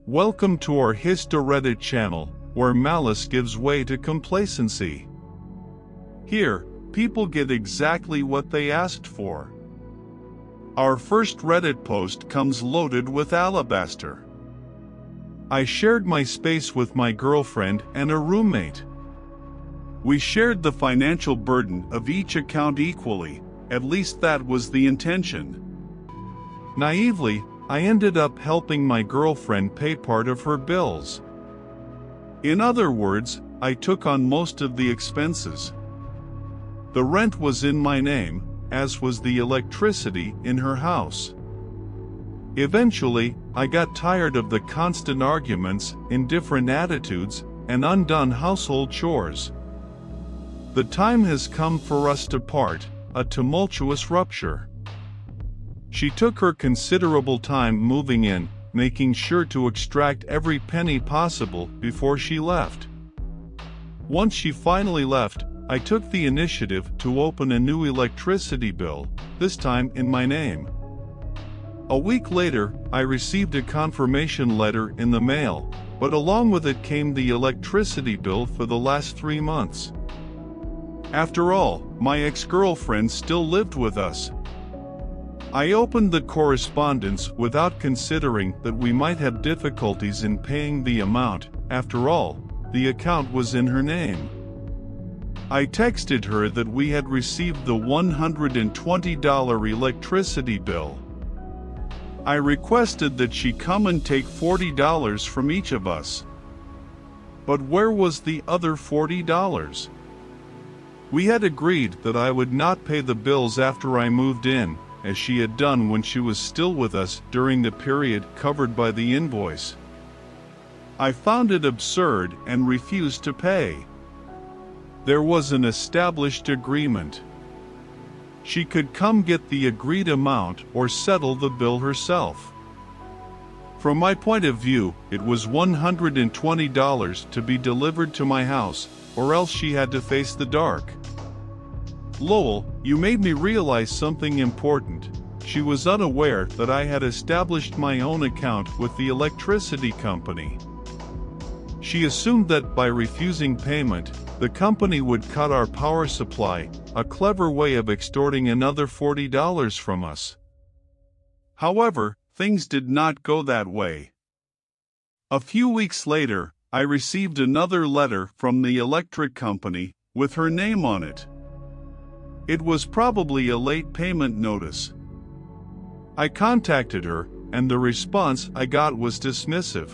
Welcome to our HistoReddit channel, where malice gives way to complacency. Here, people get exactly what they asked for. Our first Reddit post comes loaded with alabaster. I shared my space with my girlfriend and a roommate. We shared the financial burden of each account equally, at least that was the intention. Naively, I ended up helping my girlfriend pay part of her bills. In other words, I took on most of the expenses. The rent was in my name, as was the electricity in her house. Eventually, I got tired of the constant arguments, indifferent attitudes, and undone household chores. The time has come for us to part, a tumultuous rupture. She took her considerable time moving in, making sure to extract every penny possible before she left. Once she finally left, I took the initiative to open a new electricity bill, this time in my name. A week later, I received a confirmation letter in the mail, but along with it came the electricity bill for the last 3 months. After all, my ex-girlfriend still lived with us. I opened the correspondence without considering that we might have difficulties in paying the amount. After all, the account was in her name. I texted her that we had received the $120 electricity bill. I requested that she come and take $40 from each of us. But where was the other $40? We had agreed that I would not pay the bills after I moved in, as she had done when she was still with us during the period covered by the invoice. I found it absurd and refused to pay. There was an established agreement. She could come get the agreed amount or settle the bill herself. From my point of view, it was $120 to be delivered to my house, or else she had to face the dark. Lowell, you made me realize something important. She was unaware that I had established my own account with the electricity company. She assumed that by refusing payment, the company would cut our power supply, a clever way of extorting another $40 from us. However, things did not go that way. A few weeks later, I received another letter from the electric company, with her name on it. It was probably a late payment notice. I contacted her, and the response I got was dismissive.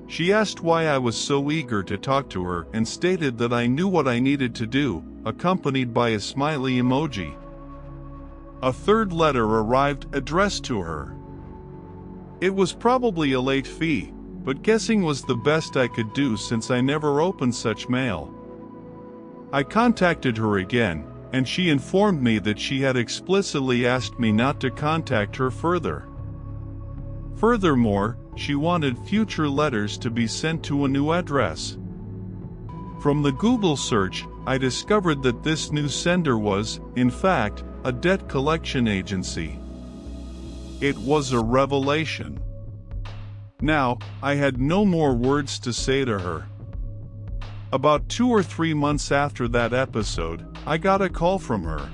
She asked why I was so eager to talk to her and stated that I knew what I needed to do, accompanied by a smiley emoji. A third letter arrived addressed to her. It was probably a late fee, but guessing was the best I could do since I never opened such mail. I contacted her again, and she informed me that she had explicitly asked me not to contact her further. Furthermore, she wanted future letters to be sent to a new address. From the Google search, I discovered that this new sender was, in fact, a debt collection agency. It was a revelation. Now, I had no more words to say to her. About 2 or 3 months after that episode, I got a call from her.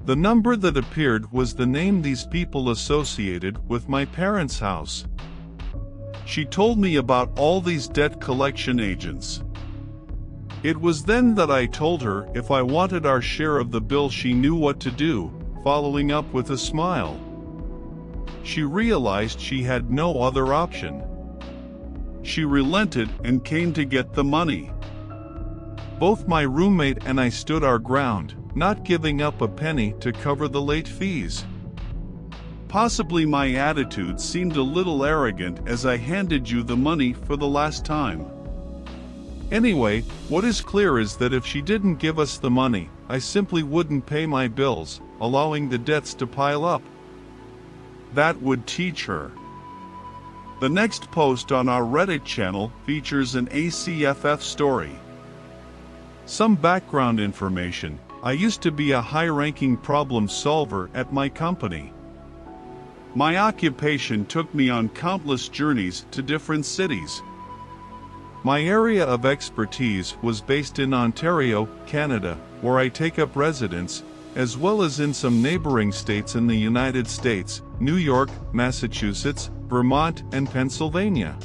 The number that appeared was the name these people associated with my parents' house. She told me about all these debt collection agents. It was then that I told her if I wanted our share of the bill she knew what to do, following up with a smile. She realized she had no other option. She relented and came to get the money. Both my roommate and I stood our ground, not giving up a penny to cover the late fees. Possibly my attitude seemed a little arrogant as I handed you the money for the last time. Anyway, what is clear is that if she didn't give us the money, I simply wouldn't pay my bills, allowing the debts to pile up. That would teach her. The next post on our Reddit channel features an ACFF story. Some background information: I used to be a high-ranking problem solver at my company. My occupation took me on countless journeys to different cities. My area of expertise was based in Ontario, Canada, where I take up residence, as well as in some neighboring states in the United States, New York, Massachusetts, Vermont, and Pennsylvania.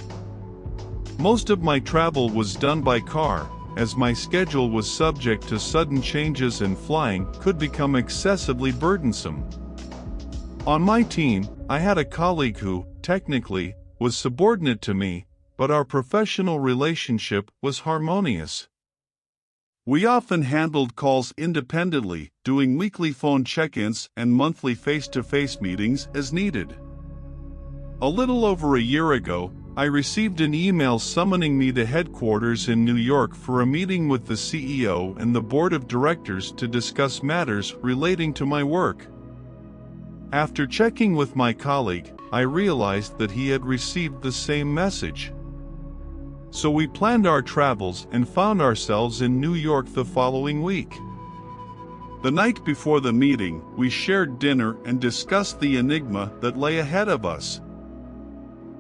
Most of my travel was done by car, as my schedule was subject to sudden changes and flying could become excessively burdensome. On my team, I had a colleague who, technically, was subordinate to me, but our professional relationship was harmonious. We often handled calls independently, doing weekly phone check-ins and monthly face-to-face meetings as needed. A little over a year ago, I received an email summoning me to headquarters in New York for a meeting with the CEO and the board of directors to discuss matters relating to my work. After checking with my colleague, I realized that he had received the same message. So we planned our travels and found ourselves in New York the following week. The night before the meeting, we shared dinner and discussed the enigma that lay ahead of us.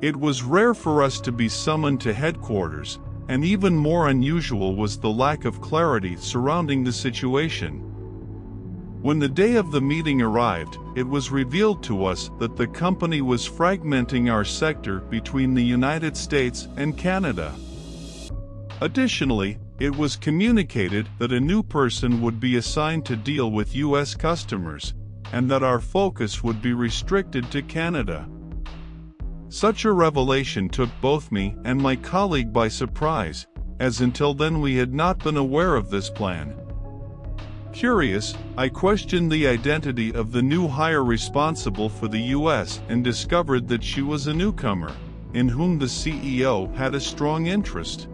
It was rare for us to be summoned to headquarters, and even more unusual was the lack of clarity surrounding the situation. When the day of the meeting arrived, it was revealed to us that the company was fragmenting our sector between the United States and Canada. Additionally, it was communicated that a new person would be assigned to deal with U.S. customers, and that our focus would be restricted to Canada. Such a revelation took both me and my colleague by surprise, as until then we had not been aware of this plan. Curious, I questioned the identity of the new hire responsible for the U.S. and discovered that she was a newcomer, in whom the CEO had a strong interest.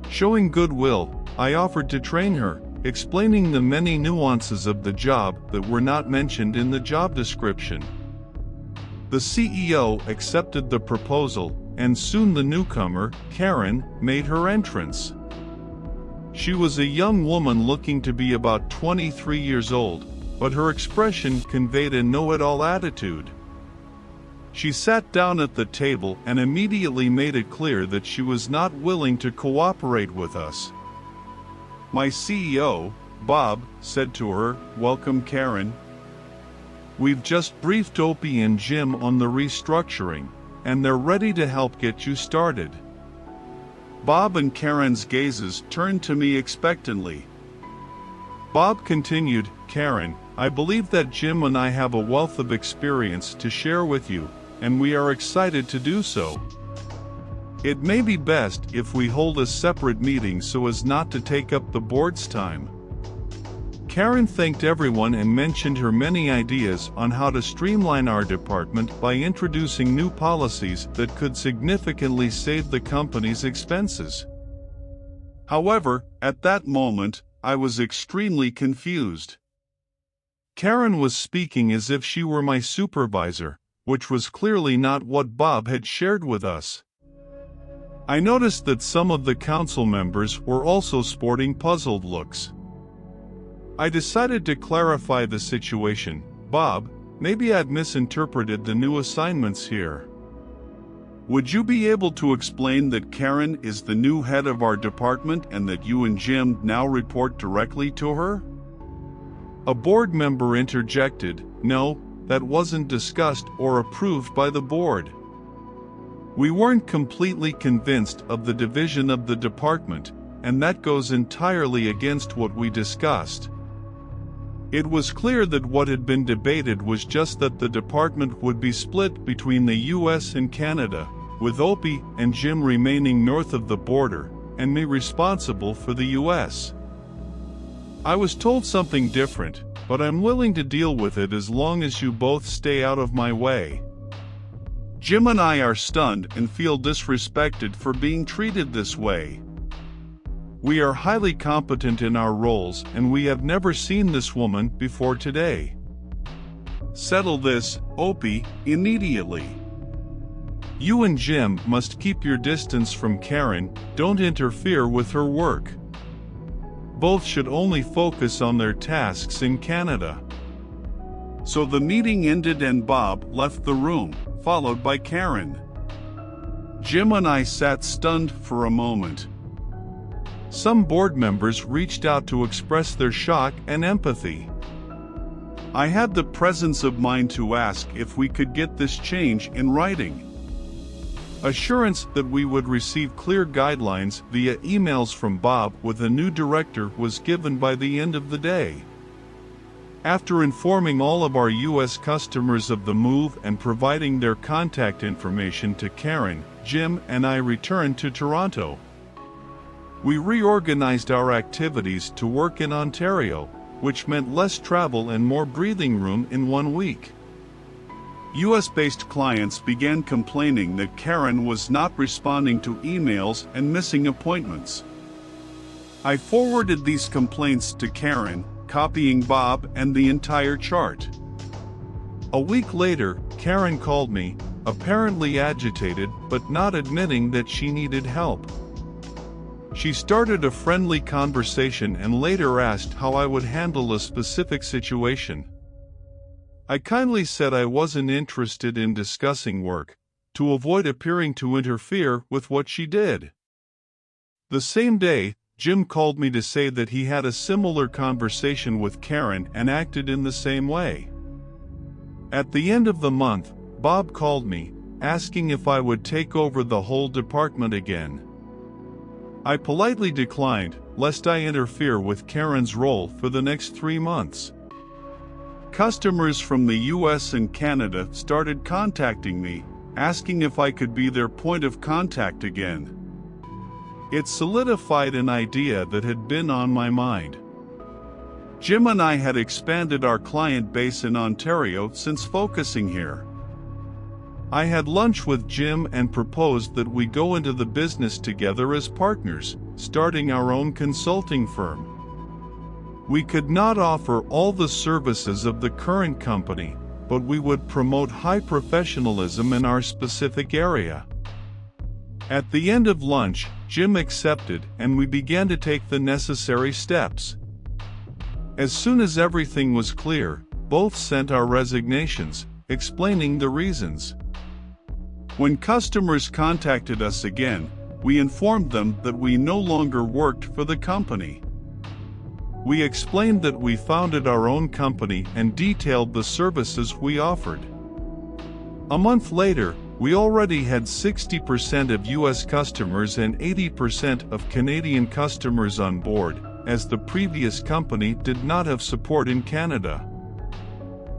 Showing goodwill, I offered to train her, explaining the many nuances of the job that were not mentioned in the job description. The CEO accepted the proposal, and soon the newcomer, Karen, made her entrance. She was a young woman looking to be about 23 years old, but her expression conveyed a know-it-all attitude. She sat down at the table and immediately made it clear that she was not willing to cooperate with us. My CEO, Bob, said to her, "Welcome, Karen. We've just briefed Opie and Jim on the restructuring, and they're ready to help get you started." Bob and Karen's gazes turned to me expectantly. Bob continued, "Karen, I believe that Jim and I have a wealth of experience to share with you, and we are excited to do so. It may be best if we hold a separate meeting so as not to take up the board's time." Karen thanked everyone and mentioned her many ideas on how to streamline our department by introducing new policies that could significantly save the company's expenses. However, at that moment, I was extremely confused. Karen was speaking as if she were my supervisor, which was clearly not what Bob had shared with us. I noticed that some of the council members were also sporting puzzled looks. I decided to clarify the situation. "Bob, maybe I've misinterpreted the new assignments here. Would you be able to explain that Karen is the new head of our department and that you and Jim now report directly to her?" A board member interjected, "No, that wasn't discussed or approved by the board. We weren't completely convinced of the division of the department, and that goes entirely against what we discussed. It was clear that what had been debated was just that the department would be split between the US and Canada, with Opie and Jim remaining north of the border, and me responsible for the US. I was told something different, but I'm willing to deal with it as long as you both stay out of my way. Jim and I are stunned and feel disrespected for being treated this way. We are highly competent in our roles and we have never seen this woman before today. Settle this, Opie, immediately. You and Jim must keep your distance from Karen, don't interfere with her work. Both should only focus on their tasks in Canada." So the meeting ended and Bob left the room, followed by Karen. Jim and I sat stunned for a moment. Some board members reached out to express their shock and empathy. I had the presence of mind to ask if we could get this change in writing. Assurance that we would receive clear guidelines via emails from Bob with a new director was given by the end of the day. After informing all of our U.S. customers of the move and providing their contact information to Karen, Jim and I returned to Toronto. We reorganized our activities to work in Ontario, which meant less travel and more breathing room in 1 week. US-based clients began complaining that Karen was not responding to emails and missing appointments. I forwarded these complaints to Karen, copying Bob and the entire chart. A week later, Karen called me, apparently agitated but not admitting that she needed help. She started a friendly conversation and later asked how I would handle a specific situation. I kindly said I wasn't interested in discussing work, to avoid appearing to interfere with what she did. The same day, Jim called me to say that he had a similar conversation with Karen and acted in the same way. At the end of the month, Bob called me, asking if I would take over the whole department again. I politely declined, lest I interfere with Karen's role for the next 3 months. Customers from the US and Canada started contacting me, asking if I could be their point of contact again. It solidified an idea that had been on my mind. Jim and I had expanded our client base in Ontario since focusing here. I had lunch with Jim and proposed that we go into the business together as partners, starting our own consulting firm. We could not offer all the services of the current company, but we would promote high professionalism in our specific area. At the end of lunch, Jim accepted and we began to take the necessary steps. As soon as everything was clear, both sent our resignations, explaining the reasons. When customers contacted us again, we informed them that we no longer worked for the company. We explained that we founded our own company and detailed the services we offered. A month later, we already had 60% of US customers and 80% of Canadian customers on board, as the previous company did not have support in Canada.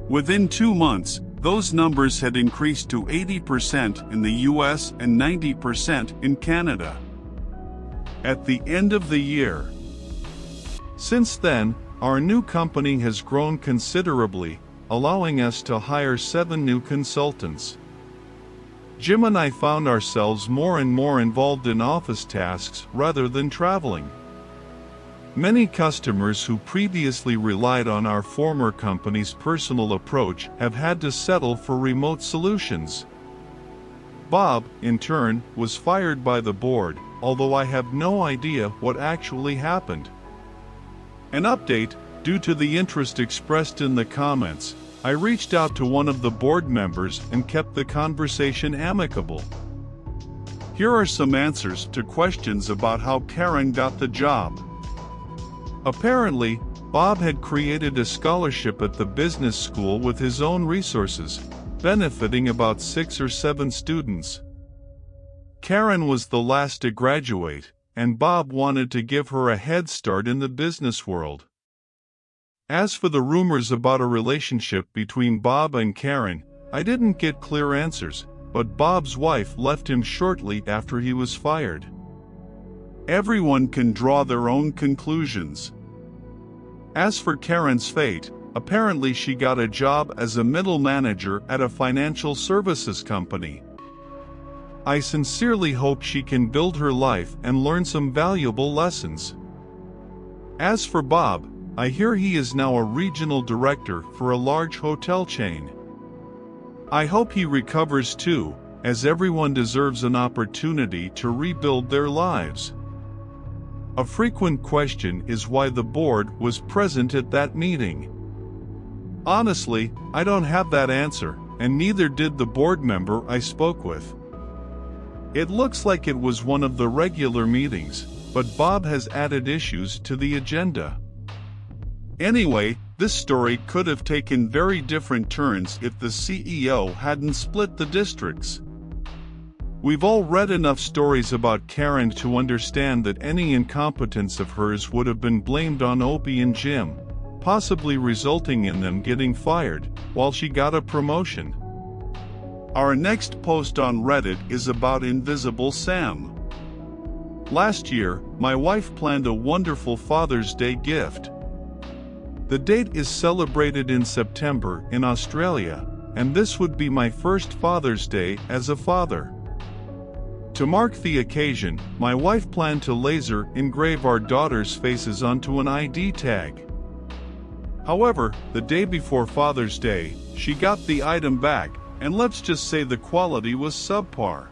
Within 2 months, those numbers had increased to 80% in the US and 90% in Canada. At the end of the year. Since then, our new company has grown considerably, allowing us to hire 7 new consultants. Jim and I found ourselves more and more involved in office tasks rather than traveling. Many customers who previously relied on our former company's personal approach have had to settle for remote solutions. Bob, in turn, was fired by the board, although I have no idea what actually happened. An update: due to the interest expressed in the comments, I reached out to one of the board members and kept the conversation amicable. Here are some answers to questions about how Karen got the job. Apparently, Bob had created a scholarship at the business school with his own resources, benefiting about 6 or 7 students. Karen was the last to graduate, and Bob wanted to give her a head start in the business world. As for the rumors about a relationship between Bob and Karen, I didn't get clear answers, but Bob's wife left him shortly after he was fired. Everyone can draw their own conclusions. As for Karen's fate, apparently she got a job as a middle manager at a financial services company. I sincerely hope she can build her life and learn some valuable lessons. As for Bob, I hear he is now a regional director for a large hotel chain. I hope he recovers too, as everyone deserves an opportunity to rebuild their lives. A frequent question is why the board was present at that meeting. Honestly, I don't have that answer, and neither did the board member I spoke with. It looks like it was one of the regular meetings, but Bob has added issues to the agenda. Anyway, this story could have taken very different turns if the CEO hadn't split the districts. We've all read enough stories about Karen to understand that any incompetence of hers would have been blamed on Opie and Jim, possibly resulting in them getting fired, while she got a promotion. Our next post on Reddit is about Invisible Sam. Last year, my wife planned a wonderful Father's Day gift. The date is celebrated in September in Australia, and this would be my first Father's Day as a father. To mark the occasion, my wife planned to laser engrave our daughters' faces onto an ID tag. However, the day before Father's Day, she got the item back, and let's just say the quality was subpar.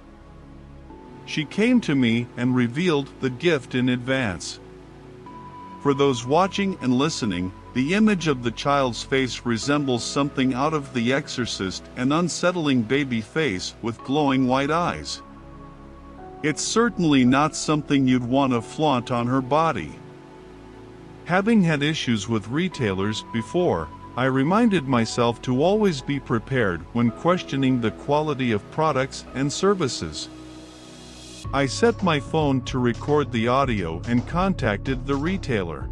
She came to me and revealed the gift in advance. For those watching and listening, the image of the child's face resembles something out of The Exorcist, an unsettling baby face with glowing white eyes. It's certainly not something you'd want to flaunt on her body. Having had issues with retailers before, I reminded myself to always be prepared when questioning the quality of products and services. I set my phone to record the audio and contacted the retailer.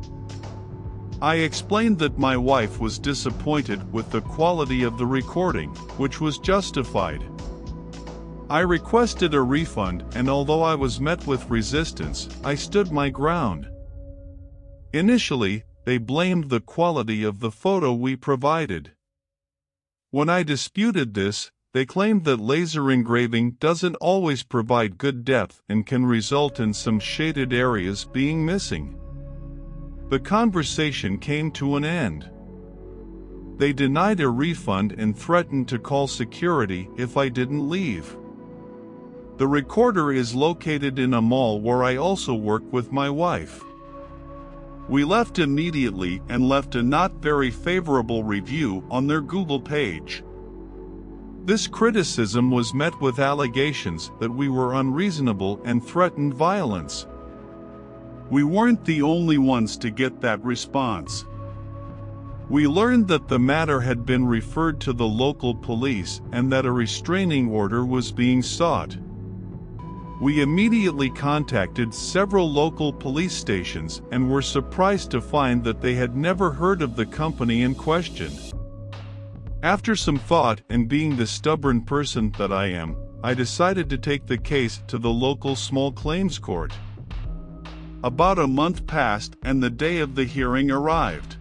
I explained that my wife was disappointed with the quality of the recording, which was justified. I requested a refund, and although I was met with resistance, I stood my ground. Initially, they blamed the quality of the photo we provided. When I disputed this, they claimed that laser engraving doesn't always provide good depth and can result in some shaded areas being missing. The conversation came to an end. They denied a refund and threatened to call security if I didn't leave. The recorder is located in a mall where I also work with my wife. We left immediately and left a not very favorable review on their Google page. This criticism was met with allegations that we were unreasonable and threatened violence. We weren't the only ones to get that response. We learned that the matter had been referred to the local police and that a restraining order was being sought. We immediately contacted several local police stations and were surprised to find that they had never heard of the company in question. After some thought and being the stubborn person that I am, I decided to take the case to the local small claims court. About a month passed and the day of the hearing arrived.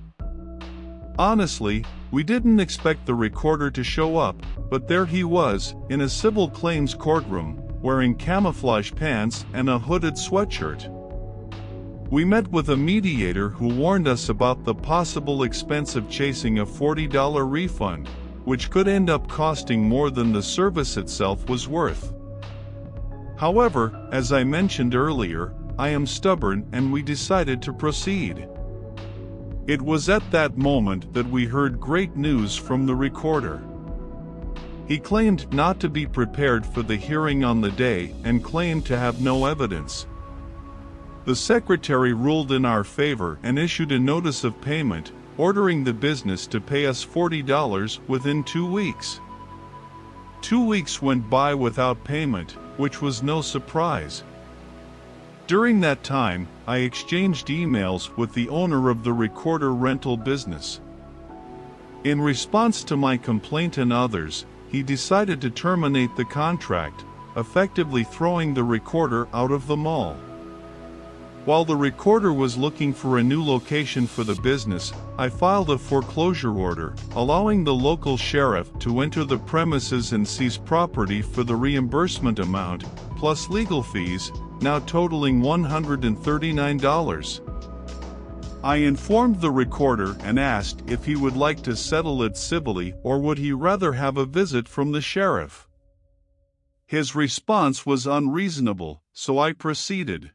Honestly, we didn't expect the recorder to show up, but there he was, in a civil claims courtroom, wearing camouflage pants and a hooded sweatshirt. We met with a mediator who warned us about the possible expense of chasing a $40 refund, which could end up costing more than the service itself was worth. However, as I mentioned earlier, I am stubborn and we decided to proceed. It was at that moment that we heard great news from the recorder. He claimed not to be prepared for the hearing on the day and claimed to have no evidence. The secretary ruled in our favor and issued a notice of payment, ordering the business to pay us $40 within 2 weeks. 2 weeks went by without payment, which was no surprise. During that time, I exchanged emails with the owner of the recorder rental business. In response to my complaint and others, he decided to terminate the contract, effectively throwing the recorder out of the mall. While the recorder was looking for a new location for the business, I filed a foreclosure order, allowing the local sheriff to enter the premises and seize property for the reimbursement amount, plus legal fees, now totaling $139. I informed the recorder and asked if he would like to settle it civilly or would he rather have a visit from the sheriff. His response was unreasonable, so I proceeded.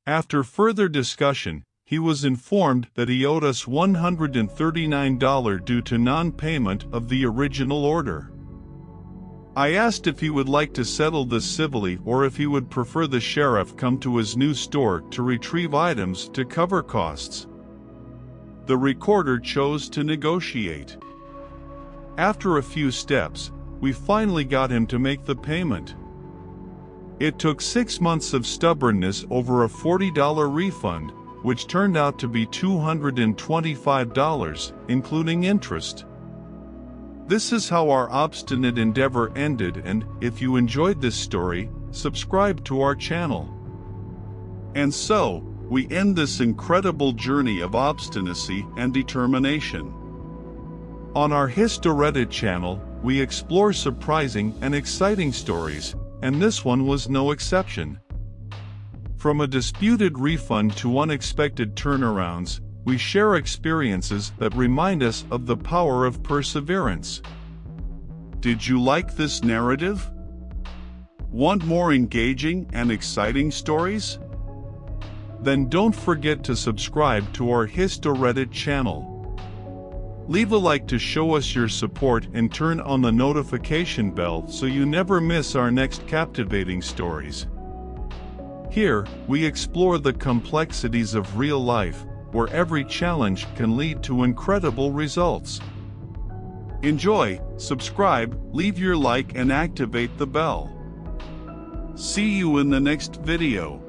After further discussion, he was informed that he owed us $139 due to non-payment of the original order. I asked if he would like to settle this civilly or if he would prefer the sheriff come to his new store to retrieve items to cover costs. The recorder chose to negotiate. After a few steps, we finally got him to make the payment. It took 6 months of stubbornness over a $40 refund, which turned out to be $225, including interest. This is how our obstinate endeavor ended, and if you enjoyed this story, subscribe to our channel. And so, we end this incredible journey of obstinacy and determination. On our HistoReddit channel, we explore surprising and exciting stories, and this one was no exception. From a disputed refund to unexpected turnarounds, we share experiences that remind us of the power of perseverance. Did you like this narrative? Want more engaging and exciting stories? Then don't forget to subscribe to our HistoReddit channel. Leave a like to show us your support and turn on the notification bell so you never miss our next captivating stories. Here, we explore the complexities of real life, where every challenge can lead to incredible results. Enjoy, subscribe, leave your like and activate the bell. See you in the next video.